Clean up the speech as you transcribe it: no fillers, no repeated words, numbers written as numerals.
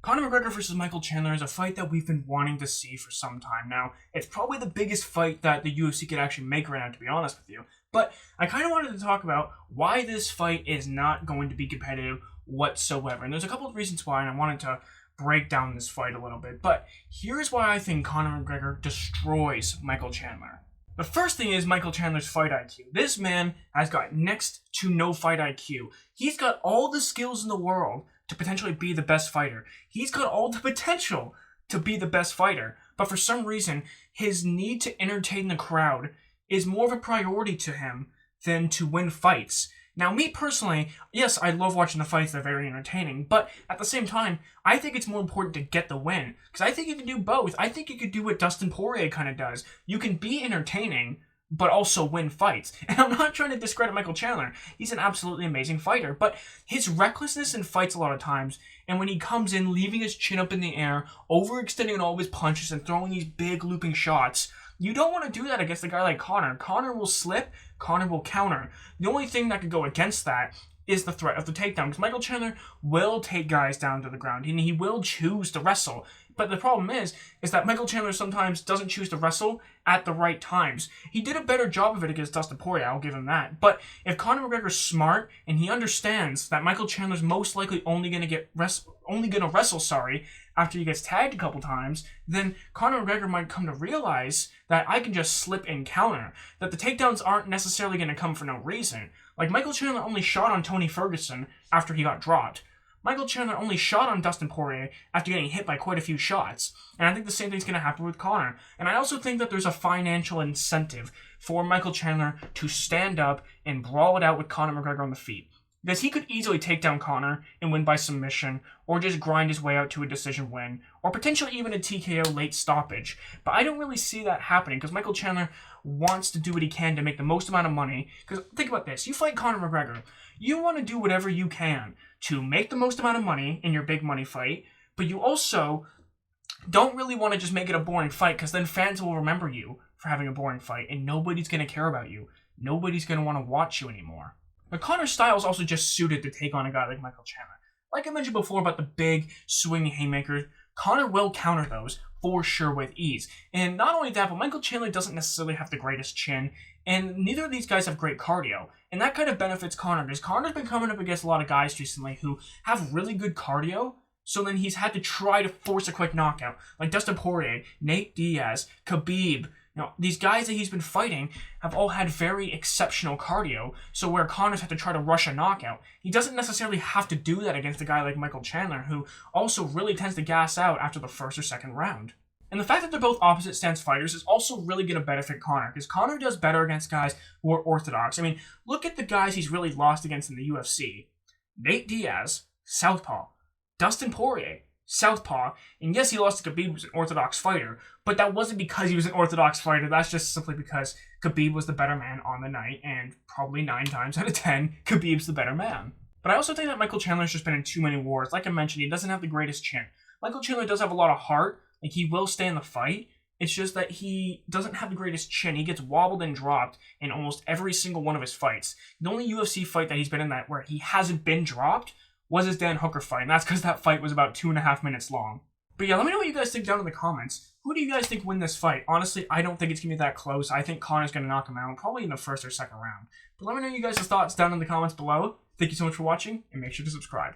Conor McGregor versus Michael Chandler is a fight that we've been wanting to see for some time now. It's probably the biggest fight that the UFC could actually make right now, to be honest with you. But I kind of wanted to talk about why this fight is not going to be competitive whatsoever. And there's a couple of reasons why, and I wanted to break down this fight a little bit. But here's why I think Conor McGregor destroys Michael Chandler. The first thing is Michael Chandler's fight IQ. This man has got next to no fight IQ. He's got all the skills in the world to potentially be the best fighter. He's got all the potential to be the best fighter. But for some reason, his need to entertain the crowd is more of a priority to him than to win fights. Now, me personally, yes, I love watching the fights. They're very entertaining. But at the same time, I think it's more important to get the win. Because I think you can do both. I think you could do what Dustin Poirier kind of does. You can be entertaining, but also win fights. And I'm not trying to discredit Michael Chandler. He's an absolutely amazing fighter. But his recklessness in fights a lot of times, and when he comes in leaving his chin up in the air, overextending all of his punches and throwing these big looping shots, you don't want to do that against a guy like Conor. Conor will slip, Conor will counter. The only thing that could go against that is the threat of the takedown, because Michael Chandler will take guys down to the ground, and he will choose to wrestle. But the problem is that Michael Chandler sometimes doesn't choose to wrestle at the right times. He did a better job of it against Dustin Poirier, I'll give him that. But if Conor McGregor's smart and he understands that Michael Chandler's most likely only gonna wrestle after he gets tagged a couple times, then Conor McGregor might come to realize that I can just slip and counter. That the takedowns aren't necessarily gonna come for no reason. Like, Michael Chandler only shot on Tony Ferguson after he got dropped. Michael Chandler only shot on Dustin Poirier after getting hit by quite a few shots. And I think the same thing's going to happen with Conor. And I also think that there's a financial incentive for Michael Chandler to stand up and brawl it out with Conor McGregor on the feet. Because he could easily take down Conor and win by submission, or just grind his way out to a decision win, or potentially even a TKO late stoppage. But I don't really see that happening, because Michael Chandler wants to do what he can to make the most amount of money. Because think about this, you fight Conor McGregor, you want to do whatever you can to make the most amount of money in your big money fight, but you also don't really want to just make it a boring fight, because then fans will remember you for having a boring fight, and nobody's going to care about you. Nobody's going to want to watch you anymore. But Conor's style is also just suited to take on a guy like Michael Chandler. Like I mentioned before about the big swinging haymakers, Conor will counter those for sure with ease. And not only that, but Michael Chandler doesn't necessarily have the greatest chin, and neither of these guys have great cardio. And that kind of benefits Conor, because Conor's been coming up against a lot of guys recently who have really good cardio, so then he's had to try to force a quick knockout. Like Dustin Poirier, Nate Diaz, Khabib. These guys that he's been fighting have all had very exceptional cardio, so where Conor's had to try to rush a knockout, he doesn't necessarily have to do that against a guy like Michael Chandler, who also really tends to gas out after the first or second round. And the fact that they're both opposite stance fighters is also really going to benefit Conor, because Conor does better against guys who are orthodox. I mean, look at the guys he's really lost against in the UFC. Nate Diaz, southpaw. Dustin Poirier, southpaw. And yes, he lost to Khabib, who's an orthodox fighter, but that wasn't because he was an orthodox fighter. That's just simply because Khabib was the better man on the night, and probably 9 times out of 10, Khabib's the better man. But I also think that Michael Chandler's just been in too many wars. Like I mentioned, he doesn't have the greatest chin. Michael Chandler does have a lot of heart. Like, he will stay in the fight. It's just that he doesn't have the greatest chin. He gets wobbled and dropped in almost every single one of his fights. The only UFC fight that he's been in that where he hasn't been dropped was his Dan Hooker fight, and that's because that fight was about 2.5 minutes long. But yeah, let me know what you guys think down in the comments. Who do you guys think win this fight? Honestly, I don't think it's going to be that close. I think Conor's going to knock him out, probably in the first or second round. But let me know you guys' thoughts down in the comments below. Thank you so much for watching, and make sure to subscribe.